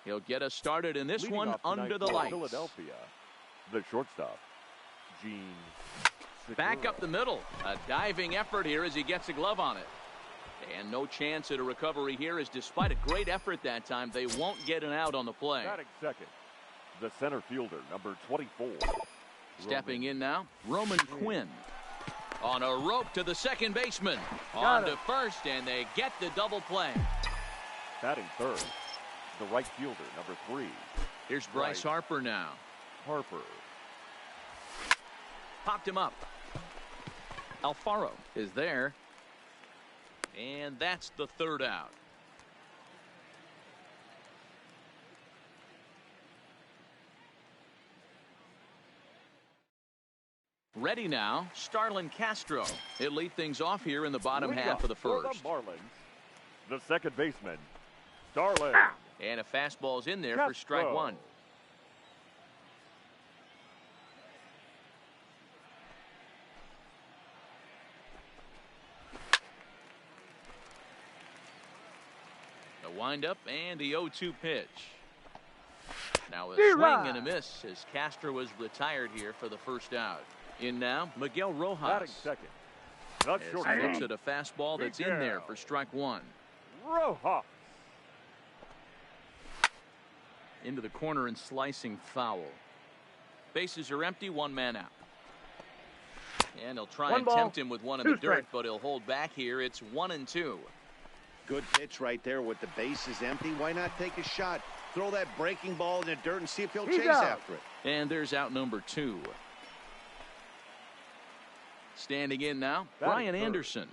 He'll get us started in this Leading one under the for lights. Philadelphia, the shortstop, Cesar. Back up the middle. A diving effort here as he gets a glove on it. And no chance at a recovery here, as despite a great effort that time, they won't get an out on the play. Batting second, the center fielder, number 24. Stepping in now, Roman Quinn. On a rope to the second baseman. On to first, and they get the double play. Batting third, the right fielder, number 3. Here's Bryce Harper now. Harper. Popped him up. Alfaro is there. And that's the third out. Ready now, Starlin Castro. He'll lead things off here in the bottom half of the first. The Marlins, the second baseman, Starlin. And a fastball's in there for strike one. The windup and the 0-2 pitch. Now a swing and a miss as Castro is retired here for the first out. In now, Miguel Rojas. Batting second. Not short. He looks at a fastball that's in there for strike one. Rojas. Into the corner and slicing foul. Bases are empty, one man out. And he'll try and tempt him with one in the dirt, but he'll hold back here. It's 1-2. Good pitch right there with the bases empty. Why not take a shot? Throw that breaking ball in the dirt and see if he'll chase after it. And there's out number 2. Standing in now, Brian Anderson.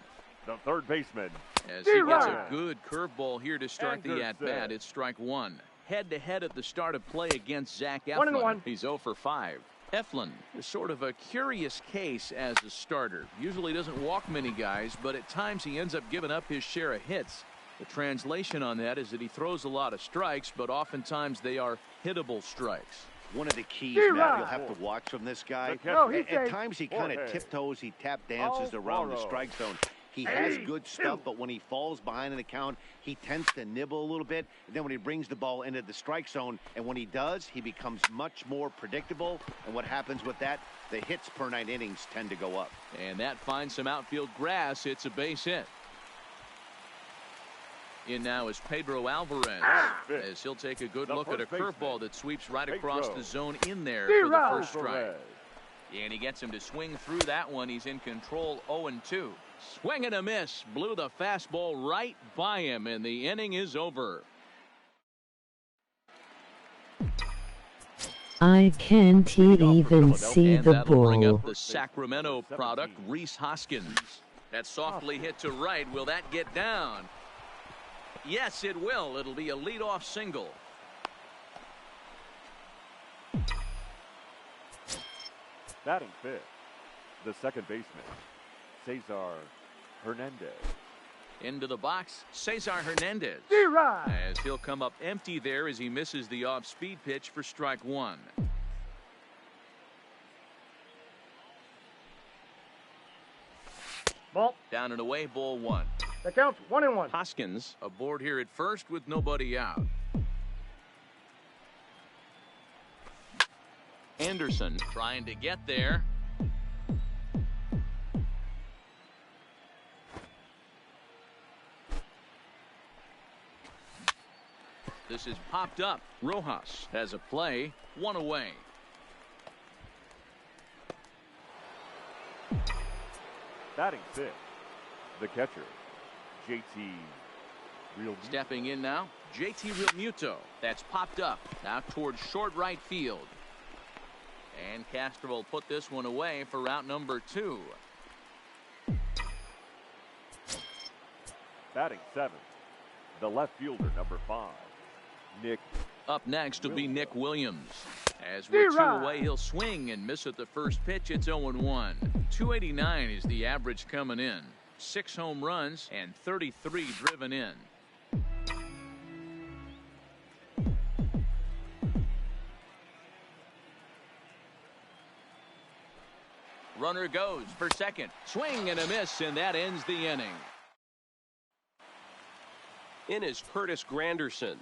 The third baseman. As he gets a good curveball here to start the at-bat, it's strike one. Head-to-head at the start of play against Zach Eflin. He's 0 for 5. Eflin is sort of a curious case as a starter. Usually doesn't walk many guys, but at times he ends up giving up his share of hits. The translation on that is that he throws a lot of strikes, but oftentimes they are hittable strikes. One of the keys, Matt, you'll have to watch from this guy. At times he kind of tiptoes, he tap dances around the strike zone. He has good stuff, but when he falls behind an account, he tends to nibble a little bit. And then when he brings the ball into the strike zone, and when he does, he becomes much more predictable. And what happens with that? The hits per 9 innings tend to go up. And that finds some outfield grass. It's a base hit. In now is Pedro Alvarez, as he'll take a good look at a curveball that sweeps right across the zone in there for the first strike. And he gets him to swing through that one. He's in control, 0-2. Swing and a miss. Blew the fastball right by him, and the inning is over. I can't even see and the that'll bring ball. up the Sacramento product, Rhys Hoskins. That softly hit to right. Will that get down? Yes, it will. It'll be a leadoff single. Batting fifth, the second baseman, Cesar Hernandez. Into the box, Cesar Hernandez. As he'll come up empty there as he misses the off-speed pitch for strike one. Ball. Down and away, ball one. That counts 1-1. Hoskins aboard here at first with nobody out. Anderson trying to get there. This is popped up. Rojas has a play, one away. Batting sixth, the catcher, JT Realmuto. Stepping in now, JT Realmuto. That's popped up now towards short right field. And Castro will put this one away for route number 2. Batting seventh, the left fielder, number 5, Nick. Up next will be Nick Williams. As we're 2 away, he'll swing and miss at the first pitch. It's 0-1. 289 is the average coming in. 6 home runs and 33 driven in. Runner goes for second. Swing and a miss, and that ends the inning. In is Curtis Granderson.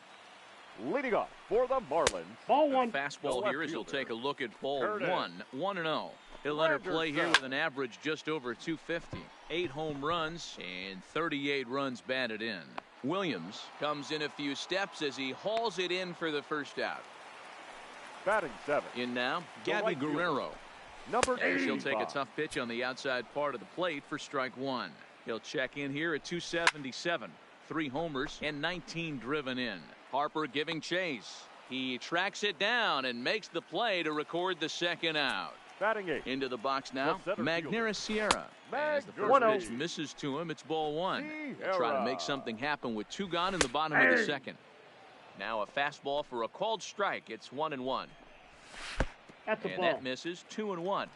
Leading off for the Marlins. Ball one. Fastball here as he'll take a look at ball one. 1-0. He'll enter play here with an average just over 250. 8 home runs and 38 runs batted in. Williams comes in a few steps as he hauls it in for the first out. Batting 7. In now, Gabby Guerrero. Number 8. He'll take a tough pitch on the outside part of the plate for strike one. He'll check in here at 277. 3 homers and 19 driven in. Harper giving chase. He tracks it down and makes the play to record the second out. Batting 8. Into the box now, Magneuris Sierra. As the first pitch misses to him, it's ball one. He'll try to make something happen with 2 gone in the bottom of the second. Now a fastball for a called strike. It's 1-1. That's a and ball. that misses 2-1.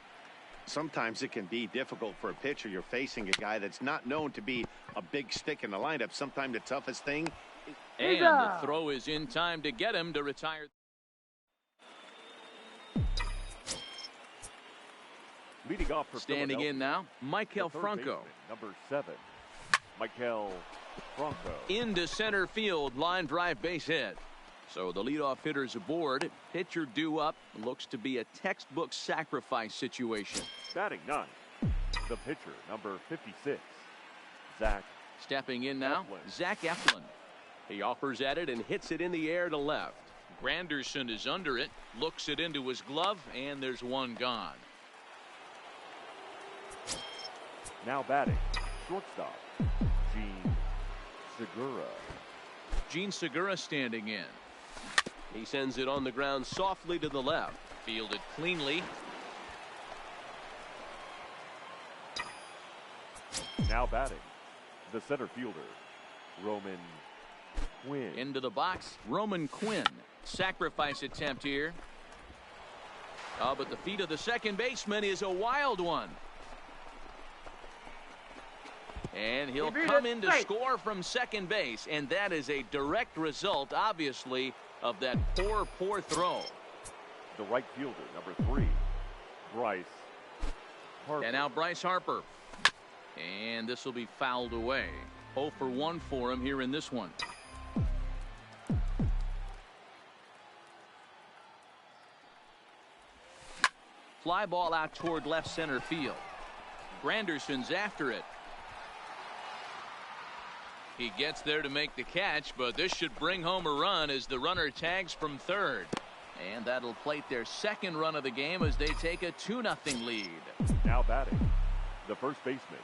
Sometimes it can be difficult for a pitcher. You're facing a guy that's not known to be a big stick in the lineup. Sometimes the toughest thing. And the throw is in time to get him to retire. Leading off for standing in now, Michael Franco. Number 7, Michael Franco. Into center field, line drive base hit. So the leadoff hitter's aboard. Pitcher due up. Looks to be a textbook sacrifice situation. Batting 9, the pitcher, number 56, Zach. Stepping in now, Zach Eflin. He offers at it and hits it in the air to left. Granderson is under it, looks it into his glove, and there's 1 gone. Now batting, shortstop, Gene Segura. Gene Segura standing in. He sends it on the ground softly to the left. Fielded cleanly. Now batting, the center fielder, Roman Quinn. Into the box, Roman Quinn. Sacrifice attempt here. Oh, but the feet of the second baseman is a wild one. And he'll come in to score from second base, and that is a direct result, obviously, of that poor throw. The right fielder, number 3, Bryce Harper. And now Bryce Harper. And this will be fouled away. 0 for 1 for him here in this one. Fly ball out toward left center field. Granderson's after it. He gets there to make the catch, but this should bring home a run as the runner tags from third. And that'll plate their second run of the game as they take a 2-0 lead. Now batting, the first baseman,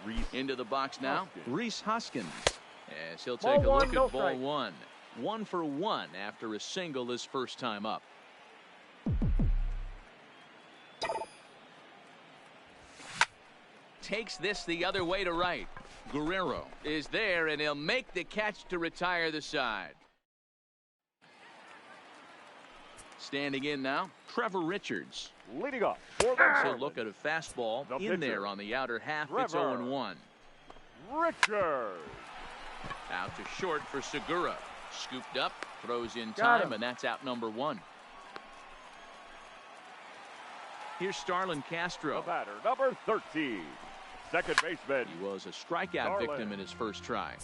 Rhys. Into the box now, Hoskins. Rhys Hoskins. As he'll take a look at ball one. 1 for 1 after a single his first time up. Takes this the other way to right. Guerrero is there, and he'll make the catch to retire the side. Standing in now, Trevor Richards. Leading off for the He'll look at a fastball in there on the outer half. It's 0-1. Richards. Out to short for Segura. Scooped up, throws in time, and that's out number 1. Here's Starlin Castro. The batter, number 13, second baseman. He was a strikeout victim in his first try.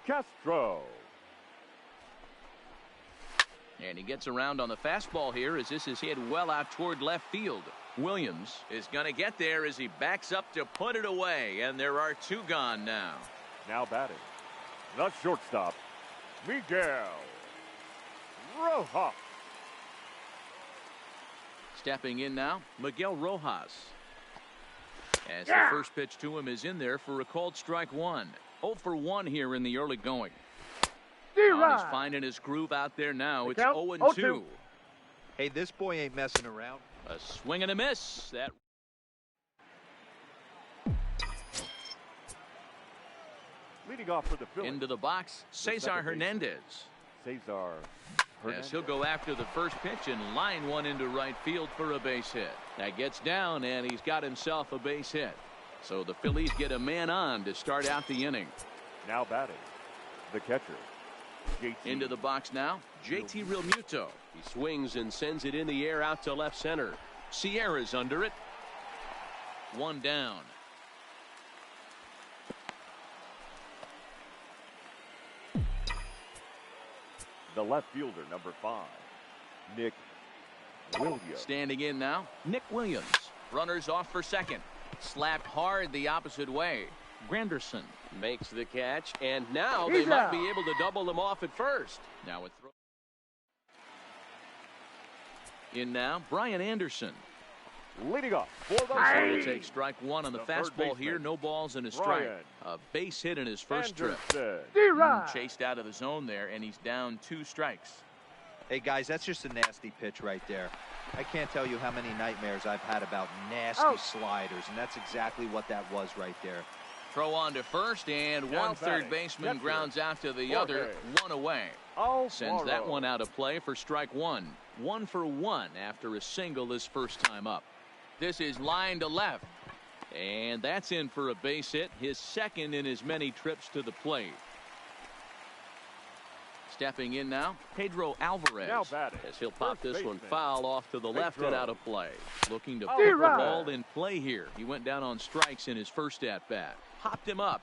Castro. And he gets around on the fastball here as this is hit well out toward left field. Williams is going to get there as he backs up to put it away, and there are 2 gone now. Now batting, the shortstop, Miguel Rojas. Stepping in now, Miguel Rojas. As the first pitch to him is in there for a called strike 1. 0 for 1 here in the early going. He's finding his groove out there now. It's 0-2. Hey, this boy ain't messing around. A swing and a miss. That Leading off for the Phillies. into the box, Cesar Hernandez. Cesar Yes, he'll go after the first pitch and line one into right field for a base hit. That gets down, and he's got himself a base hit. So the Phillies get a man on to start out the inning. Now batting, the catcher, JT. Into the box now, JT Realmuto. He swings and sends it in the air out to left center. Sierra's under it. 1 down. The left fielder, number 5, Nick Williams. Standing in now, Nick Williams. Runners off for second. Slapped hard the opposite way. Granderson makes the catch, and now they might be able to double him off at first. Now a throw. In now, Brian Anderson. Leading off for the We'll take strike one on the fastball here. No balls and a strike. A base hit in his first trip. Chased out of the zone there, and he's down 2 strikes. Hey, guys, that's just a nasty pitch right there. I can't tell you how many nightmares I've had about nasty sliders, and that's exactly what that was right there. Throw on to first, and one third baseman grounds out to the other. 1 away. Sends that one out of play for strike 1. 1 for 1 after a single his first time up. This is line to left, and that's in for a base hit, his second in as many trips to the plate. Stepping in now, Pedro Alvarez, as he'll pop this one foul off to the left and out of play. Looking to put the ball in play here. He went down on strikes in his first at-bat. Hopped him up.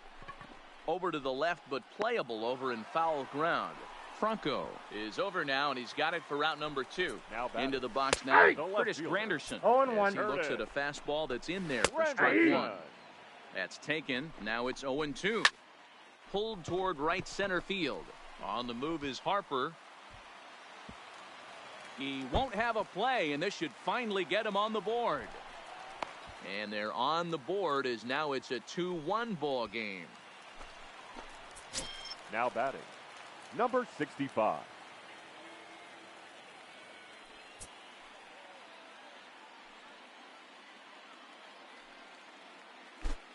Over to the left, but playable over in foul ground. Franco is over now, and he's got it for route number 2. Into the box now, Curtis Granderson. 0-1. He looks at a fastball that's in there for strike 1. That's taken. Now it's 0-2. Pulled toward right center field. On the move is Harper. He won't have a play, and this should finally get him on the board. And they're on the board as now it's a 2-1 ball game. Now batting, number 65.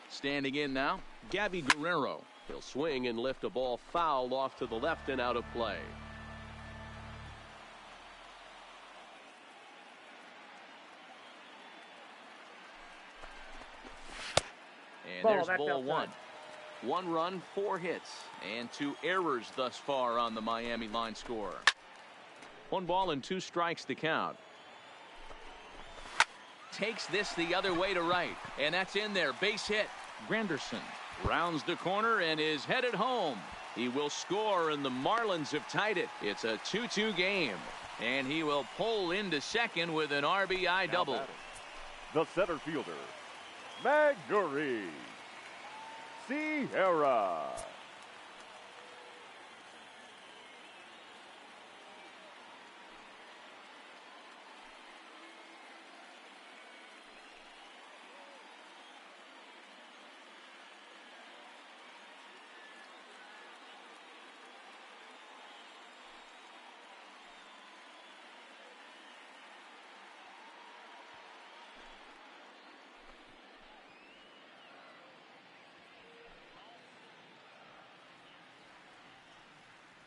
Standing in now, Gabby Guerrero. He'll swing and lift a ball foul off to the left and out of play. And there's ball 1. 1 run, 4 hits, and 2 errors thus far on the Miami line score. 1 ball and 2 strikes to count. Takes this the other way to right, and that's in there. Base hit. Granderson rounds the corner and is headed home. He will score, and the Marlins have tied it. It's a 2-2 game, and he will pull into second with an RBI double. The center fielder, Maguri Sierra.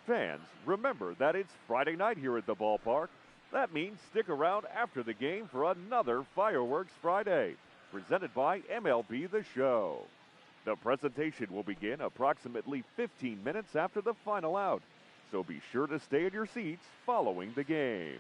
Fans, remember that it's Friday night here at the ballpark. That means stick around after the game for another Fireworks Friday, presented by MLB The Show. The presentation will begin approximately 15 minutes after the final out, so be sure to stay in your seats following the game.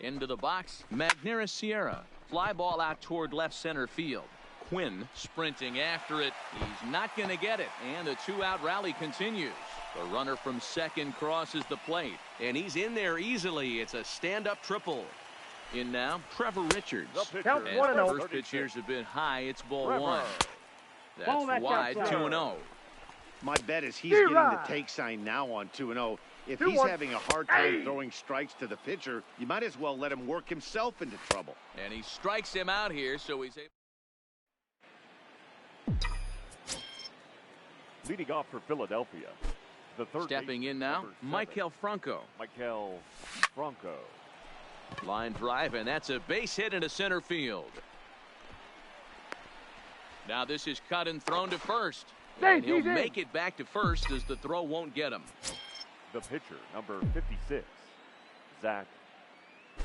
Into the box, Magneuris Sierra. Fly ball out toward left center field. Quinn sprinting after it. He's not going to get it, and the 2-out rally continues. The runner from second crosses the plate, and he's in there easily. It's a stand-up triple. In now, Trevor Richards. As first pitch here's a bit high, it's ball 1. That's wide, 2-0. My bet is he's getting the take sign now on 2-0. If he's having a hard time throwing strikes to the pitcher, you might as well let him work himself into trouble. And he strikes him out here, so he's able. Leading off for Philadelphia, the third. Stepping in now, Maikel Franco. Maikel Franco. Line drive, and that's a base hit into center field. Now this is cut and thrown to first. And he'll make it back to first as the throw won't get him. The pitcher, number 56, Zach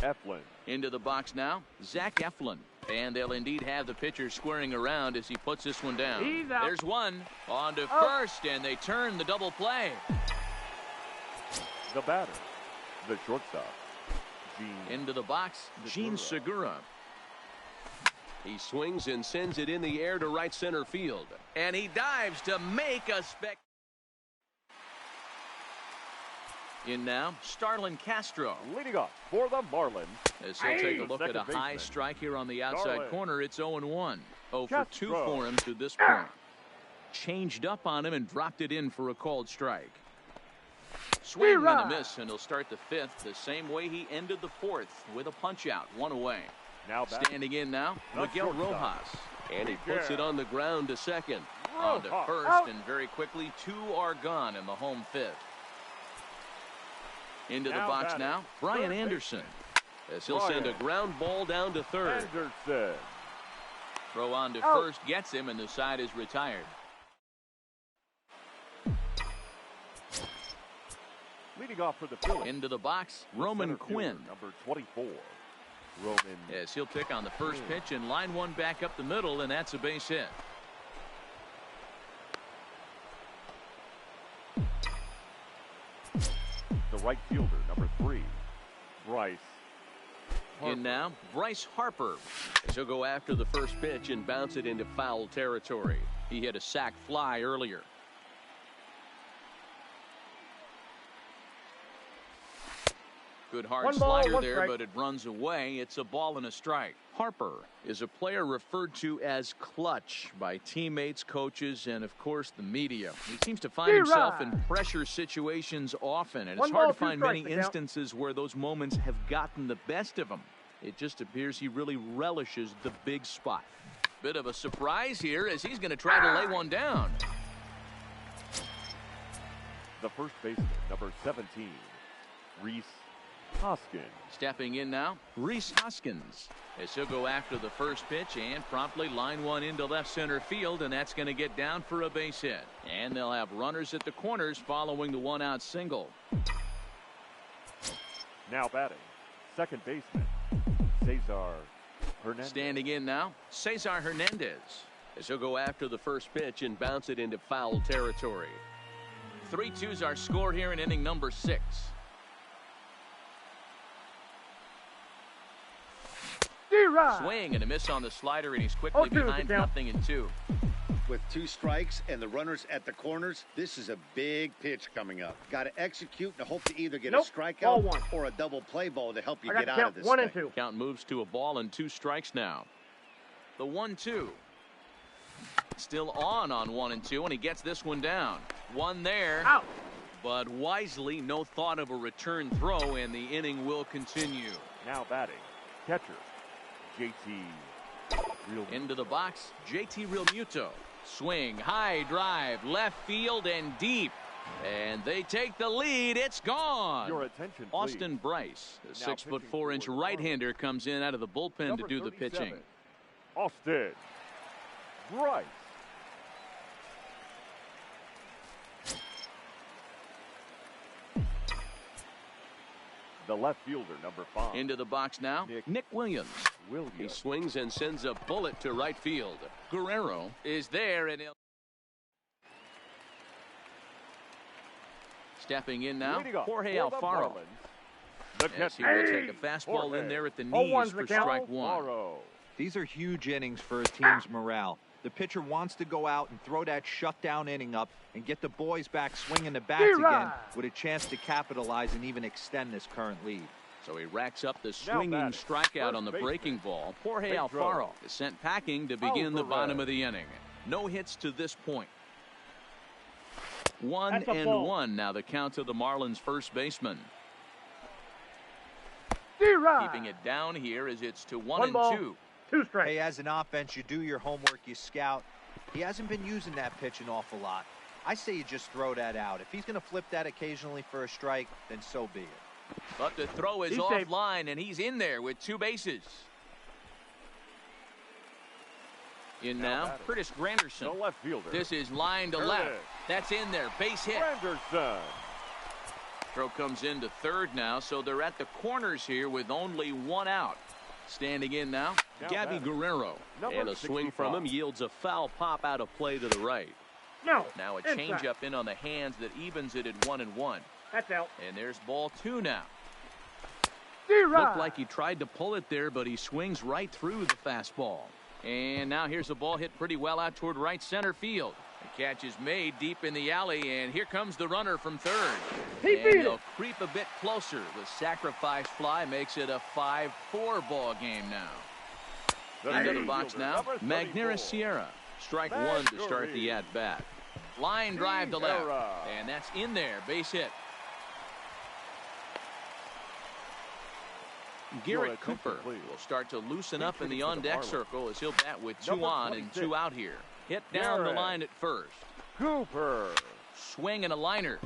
Eflin. Into the box now, Zach Eflin. And they'll indeed have the pitcher squaring around as he puts this one down. There's one. On to first, and they turn the double play. The batter, the shortstop, Gene. Into the box, Gene Segura. He swings and sends it in the air to right center field. And he dives to make a spec. In now, Starlin Castro. Leading off for the Marlins. As he'll take a look at a high strike here on the outside corner, it's 0-1. 0 for 2 for him to this point. Changed up on him and dropped it in for a called strike. Swing and a miss, and he'll start the fifth the same way he ended the fourth with a punch out, 1 away. Now standing in now, Miguel Rojas. And he puts it on the ground to second. On to first, and very quickly 2 are gone in the home fifth. Into the box now, Brian Anderson. As he'll send a ground ball down to third. Anderson. Throw on to first, gets him, and the side is retired. Leading off for the Phillies. Into the box, Roman Quinn. Number 24. Roman. As he'll pick on the first pitch and line one back up the middle, and that's a base hit. The right fielder, number 3, Bryce Harper. In now, Bryce Harper. As he'll go after the first pitch and bounce it into foul territory. He hit a sac fly earlier. Good hard slider there, but it runs away. It's a ball and a strike. Harper is a player referred to as clutch by teammates, coaches, and, of course, the media. He seems to find himself in pressure situations often, and it's hard to find many instances where those moments have gotten the best of him. It just appears he really relishes the big spot. Bit of a surprise here as he's going to try to lay one down. The first baseman, number 17, Rhys Hoskins. Stepping in now, Rhys Hoskins. As he'll go after the first pitch and promptly line one into left center field, and that's going to get down for a base hit. And they'll have runners at the corners following the one-out single. Now batting, second baseman, Cesar Hernandez. Standing in now, Cesar Hernandez. As he'll go after the first pitch and bounce it into foul territory. 3-2's our score here in inning number 6. Swing and a miss on the slider, and he's quickly behind 0-2. With 2 strikes and the runners at the corners, this is a big pitch coming up. Got to execute and hope to either get a strikeout or a double play ball to help you get out of this 1 and 2. Count moves to a ball and 2 strikes now. The 1-2. Still on 1 and 2, and he gets this one down. One there. Out. But wisely, no thought of a return throw, and the inning will continue. Now batting, catcher, JT Realmuto. Into the box, JT Realmuto. Swing, high drive, left field and deep. And they take the lead. It's gone. Your attention, please. Austin Bryce, the 6'4" right-hander, comes in out of the bullpen number to do the pitching. Austin Bryce. The left fielder, number 5. Into the box now, Nick Williams. He swings and sends a bullet to right field. Guerrero is there, and he'll... Stepping in now, Jorge Alfaro. As he will take a fastball in there at the knees for strike 1. These are huge innings for a team's morale. The pitcher wants to go out and throw that shutdown inning up and get the boys back swinging the bats again with a chance to capitalize and even extend this current lead. So he racks up the swinging strikeout on the breaking ball. Jorge Alfaro is sent packing to begin the bottom of the inning. No hits to this point. 1-1 now the count to the Marlins first baseman. Keeping it down here as it's to 1-2. 2 strikes. Hey, as an offense, you do your homework, you scout. He hasn't been using that pitch an awful lot. I say you just throw that out. If he's going to flip that occasionally for a strike, then so be it. But the throw is offline, and he's in there with 2 bases. In now, Curtis Granderson. The left fielder. This is line to left. That's in there. Base hit. Granderson. Throw comes into third now, so they're at the corners here with only one out. Standing in now, Gabby Guerrero. And a swing from him yields a foul pop out of play to the right. No. Now a changeup in on the hands that evens it at 1-1. That's out. And there's ball 2 now. D-Rod. Looked like he tried to pull it there, but he swings right through the fastball. And now here's a ball hit pretty well out toward right center field. The catch is made deep in the alley, and here comes the runner from third. And they'll creep a bit closer. The sacrifice fly makes it a 5-4 ball game now. Into the box now, Magneuris Sierra. Strike one to start the at-bat. Line drive to left, and that's in there. Base hit. Garrett Cooper will start to loosen up in the on-deck circle as he'll bat with 2 on and 2 out here. Hit down the line at first. Cooper. Swing and a liner.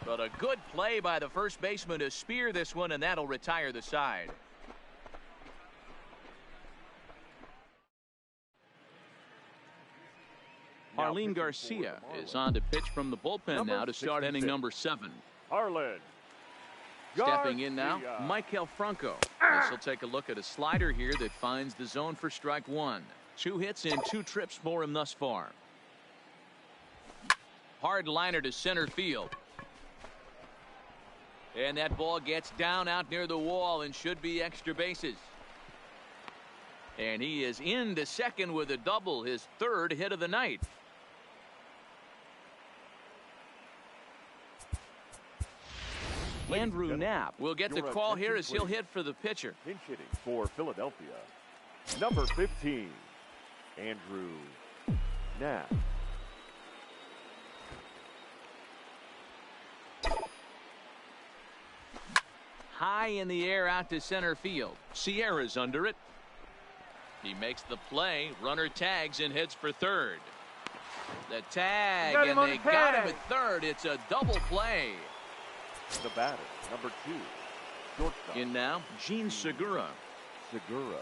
But a good play by the first baseman to spear this one, and that'll retire the side. Arlene Garcia is on to pitch from the bullpen now to start inning number 7. Arlen. Stepping in now, Michael Franco. As he'll take a look at a slider here that finds the zone for strike 1. 2 hits and 2 trips for him thus far. Hard liner to center field. And that ball gets down out near the wall and should be extra bases. And he is into second with a double, his 3rd hit of the night. Andrew Knapp will get the call here as he'll hit for the pitcher. Pinch hitting for Philadelphia. Number 15, Andrew Knapp. High in the air out to center field. Sierra's under it. He makes the play. Runner tags and heads for third. The tag, and they got him at third. It's a double play. The batter, number 2, shortstop. In now, Gene Segura. Segura.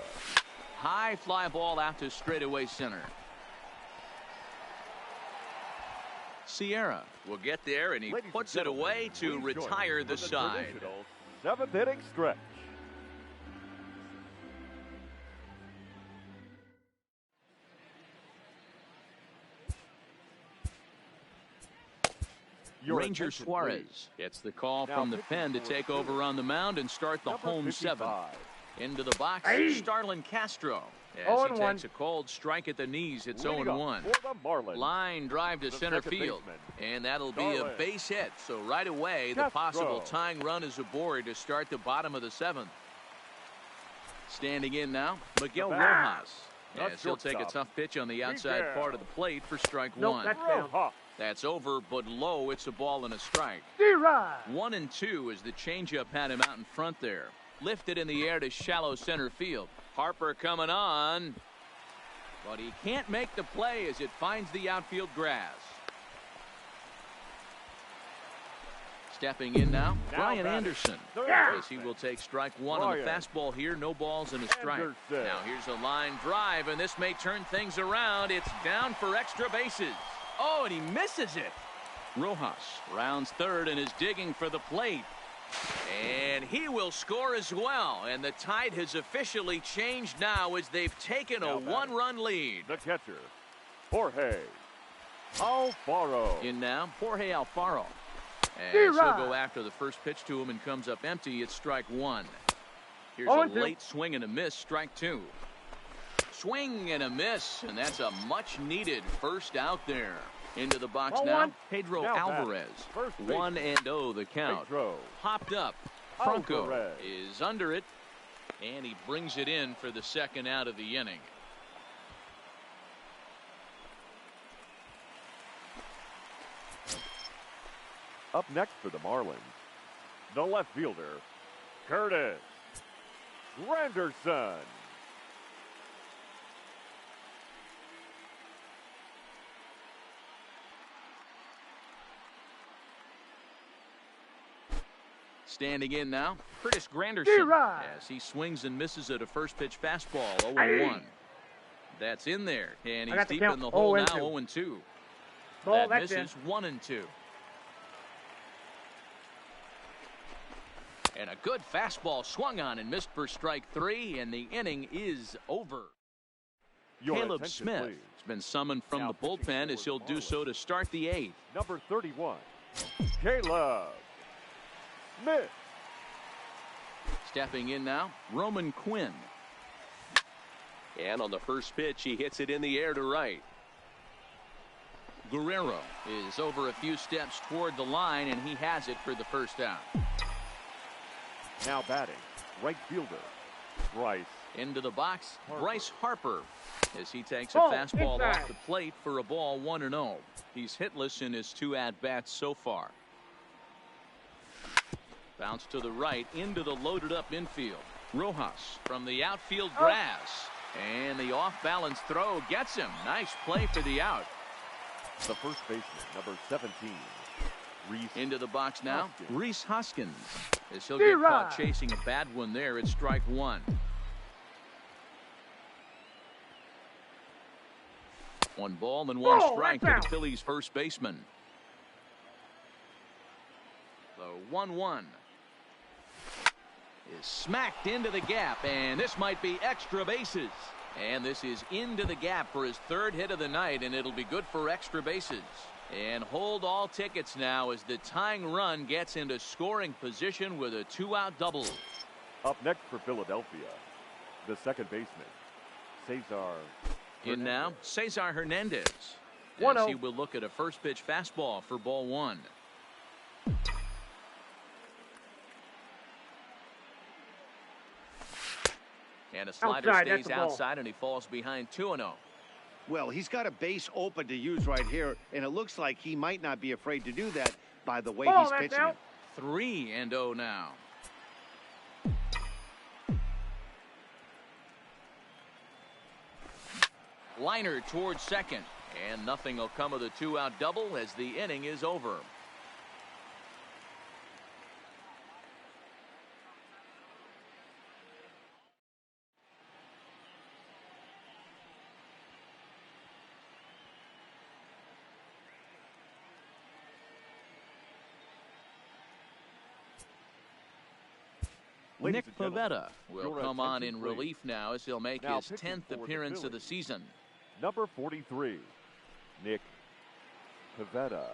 High fly ball out to straightaway center. Sierra will get there, and he puts it away to retire the side. 7th inning stretch. Ranger Suarez gets the call from the pen to take over on the mound and start the home 7th. Into the box, Starlin Castro. As he takes a cold strike at the knees, it's 0-1. Line drive to center field, and that'll be a base hit. So right away, the possible tying run is aboard to start the bottom of the 7th. Standing in now, Miguel Rojas. As he'll take a tough pitch on the outside part of the plate for strike 1. That's over, but low. It's a ball and a strike. 1-2 as the changeup had him out in front there. Lifted in the air to shallow center field. Harper coming on, but he can't make the play as it finds the outfield grass. Stepping in now, Brian Anderson. As he will take strike 1 on the fastball here. No balls and a strike. Now here's a line drive, and this may turn things around. It's down for extra bases. Oh, and he misses it. Rojas rounds third and is digging for the plate. And he will score as well. And the tide has officially changed now as they've taken a 1-run lead. The catcher, Jorge Alfaro. In now, Jorge Alfaro. As he'll go after the first pitch to him and comes up empty. It's strike 1. Here's a late swing and a miss, strike 2. Swing and a miss, and that's a much-needed first out there. Into the box now, Pedro Alvarez. 1-0 the count. Hopped up. Franco is under it, and he brings it in for the 2nd out of the inning. Up next for the Marlins, the left fielder, Curtis Granderson. Standing in now, Curtis Granderson, as he swings and misses at a first pitch fastball, 0-1. That's in there, and he's deep in the hole now, 0-2. That misses 1-2. And a good fastball swung on and missed for strike 3, and the inning is over. Caleb Smith has been summoned from the bullpen as he'll do so to start the 8th. Number 31, Caleb Smith. Stepping in now, Roman Quinn. And on the first pitch, he hits it in the air to right. Guerrero is over a few steps toward the line, and he has it for the first out. Now batting, right fielder, Bryce. Into the box, Harper. Bryce Harper, as he takes a fastball off the plate for a ball, 1-0. He's hitless in his 2 at-bats so far. Bounce to the right, into the loaded-up infield. Rojas from the outfield grass. And the off-balance throw gets him. Nice play for the out. The first baseman, number 17, Reese. Into the box now, Hoskins. Reese Hoskins. As he'll get caught chasing a bad one there. It's strike 1. 1 ball and 1 strike to the Phillies first baseman. The 1-1 is smacked into the gap, and this might be extra bases. And this is into the gap for his 3rd hit of the night, and it'll be good for extra bases. And hold all tickets now as the tying run gets into scoring position with a 2-out double. Up next for Philadelphia, the second baseman, Cesar. In now, Cesar Hernandez. As he will look at a first pitch fastball for ball 1. And a slider stays outside, and he falls behind 2-0. Well, he's got a base open to use right here, and it looks like he might not be afraid to do that by the way he's pitching it. 3-0 now. Liner towards second, and nothing will come of the 2-out double as the inning is over. Nick Pivetta will come on in relief now as he'll make his 10th appearance of the season. Number 43, Nick Pivetta.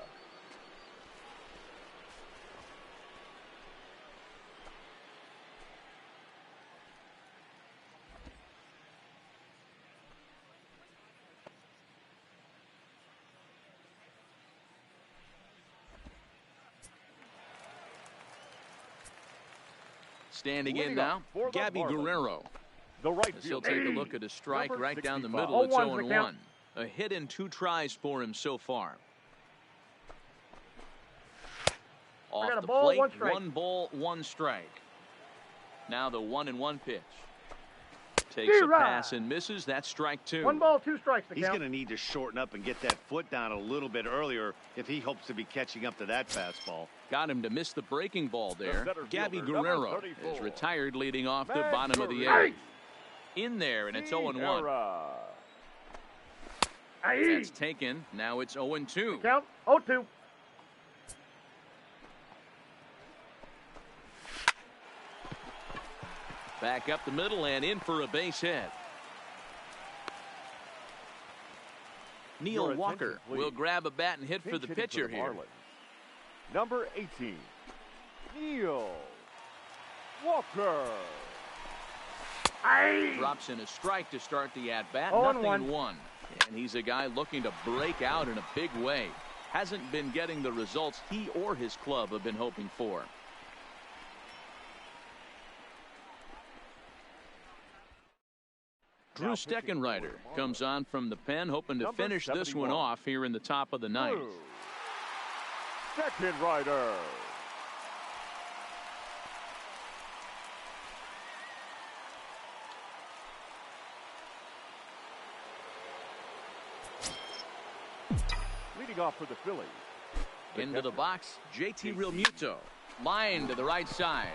Standing in now, Gabby Guerrero. The right As he'll take a look at a strike right down the middle. It's 0-1. A hit in 2 tries for him so far. Off the plate, 1 ball, 1 strike. Now the 1-1 pitch. Takes a pass and misses. That's strike 2. 1 ball, 2 strikes. He's going to need to shorten up and get that foot down a little bit earlier if he hopes to be catching up to that fastball. Got him to miss the breaking ball there. Gabby Guerrero is retired leading off the bottom of the 8th. In there, and it's 0-1. That's taken. Now it's 0-2. Count 0-2. Back up the middle and in for a base hit. Neil Walker will grab a bat and hit for the pitcher here. Number 18, Neil Walker. Drops in a strike to start the at-bat. 0-1. And he's a guy looking to break out in a big way. Hasn't been getting the results he or his club have been hoping for. Drew Steckenrider comes on from the pen, hoping to finish this one off here in the top of the 9th. Steckenrider. Leading off for the Phillies. Into the box, JT Realmuto. Line to the right side.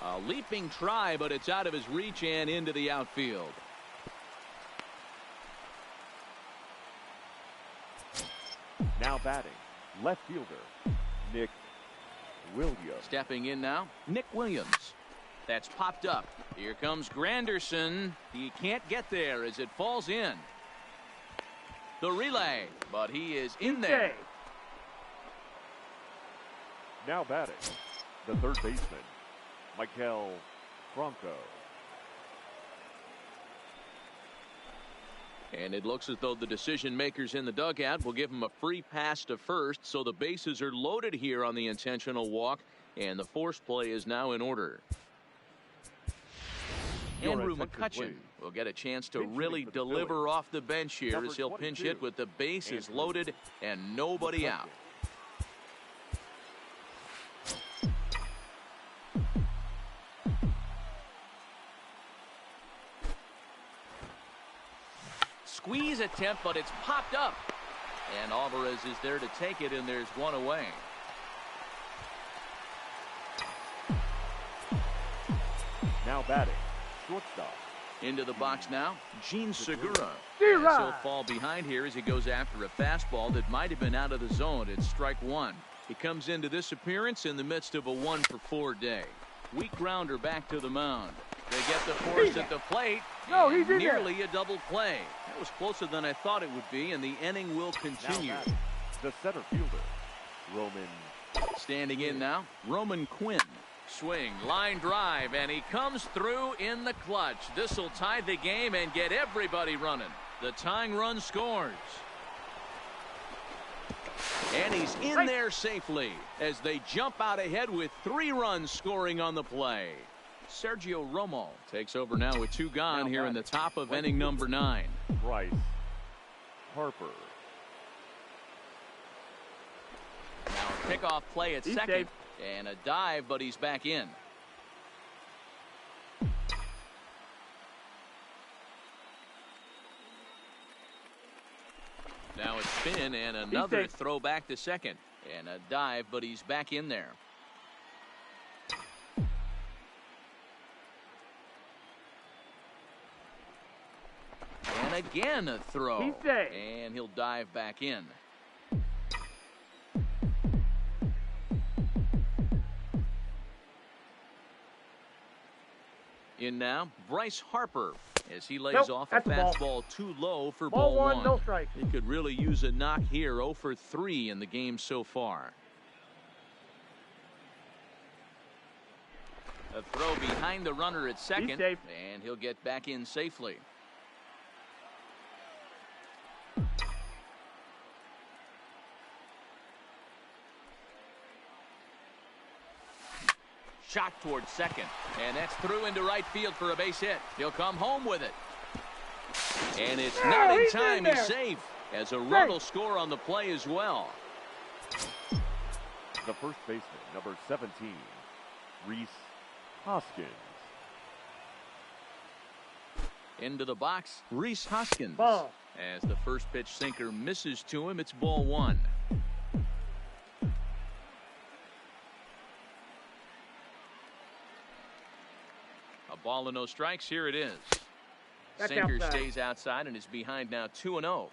A leaping try, but it's out of his reach and into the outfield. Now batting, left fielder, Nick Williams. Stepping in now, Nick Williams. That's popped up. Here comes Granderson. He can't get there as it falls in. The relay, but he is in there. Now batting, the third baseman, Michael Franco. And it looks as though the decision makers in the dugout will give him a free pass to first, so the bases are loaded here on the intentional walk, and the force play is now in order. Andrew McCutcheon will get a chance to really deliver off the bench here as he'll pinch hit with the bases loaded and nobody out. Squeeze attempt, but it's popped up. And Alvarez is there to take it, and there's one away. Now batting, shortstop. Into the box now, Gene Segura. And he'll fall behind here as he goes after a fastball that might have been out of the zone. It's strike one. He comes into this appearance in the midst of a 1-for-4 day. Weak grounder back to the mound. They get the force at the plate. No, he's in nearly there. A double play. That was closer than I thought it would be, and the inning will continue. The center fielder, Roman. Standing in now, Roman Quinn. Swing, line drive, and he comes through in the clutch. This will tie the game and get everybody running. The tying run scores. And he's in there safely as they jump out ahead with 3 runs scoring on the play. Sergio Romo takes over now with 2 gone here in the top of inning number 9. Bryce Harper. Now a pickoff play at second. And a dive, but he's back in. Now a spin and another throw back to second. And a dive, but he's back in there. And again a throw. And he'll dive back in. In now, Bryce Harper as he lays off a fastball too low for ball one. No strike. He could really use a knock here. 0 for 3 in the game so far. A throw behind the runner at second, and he'll get back in safely. Shot towards second, and that's through into right field for a base hit. He'll come home with it. And it's not in time. He's safe as a run will score on the play as well. The first baseman, number 17, Rhys Hoskins. Into the box, Rhys Hoskins. Ball. As the first pitch sinker misses to him, it's ball 1. Ball and no strikes. Here it is. Sinker stays outside and is behind now 2-0.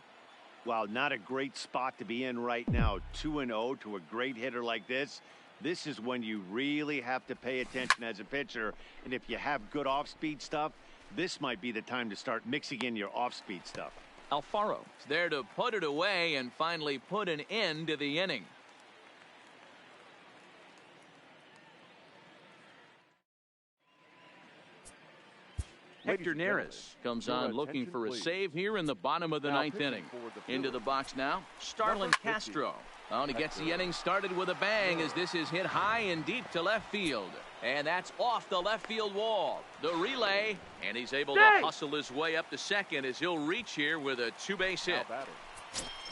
Well, not a great spot to be in right now. 2-0 to a great hitter like this. This is when you really have to pay attention as a pitcher. And if you have good off-speed stuff, this might be the time to start mixing in your off-speed stuff. Alfaro is there to put it away and finally put an end to the inning. Hector Neris comes on looking for a save here in the bottom of the 9th inning. Into the box now, Starlin Castro. Oh, and he gets the inning started with a bang as this is hit high and deep to left field. And that's off the left field wall. The relay, and he's able to hustle his way up to second as he'll reach here with a 2-base hit.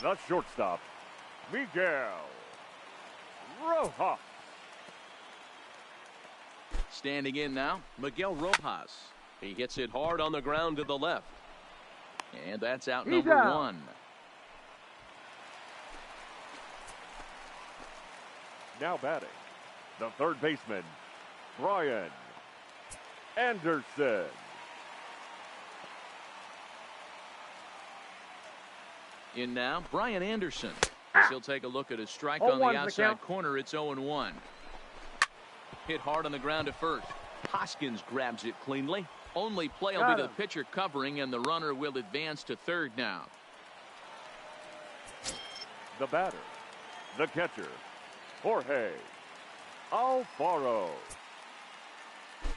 The shortstop, Miguel Rojas. Standing in now, Miguel Rojas. He hits it hard on the ground to the left. And that's out number 1. Now batting, the third baseman, Brian Anderson. In now, Brian Anderson. As he'll take a look at a strike on the outside corner. It's 0-1. Hit hard on the ground to first. Hoskins grabs it cleanly. Only play will be to the pitcher covering, and the runner will advance to third now. The batter, the catcher, Jorge Alfaro.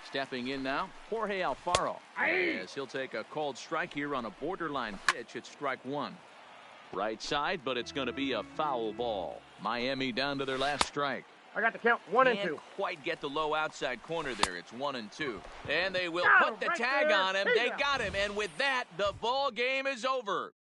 Stepping in now, Jorge Alfaro. As he'll take a called strike here on a borderline pitch. It's strike one. Right side, but it's going to be a foul ball. Miami down to their last strike. I got the count 1 and 2. Can't quite get the low outside corner there. It's 1-2. And they will put the tag on him. They got him. And with that, the ball game is over.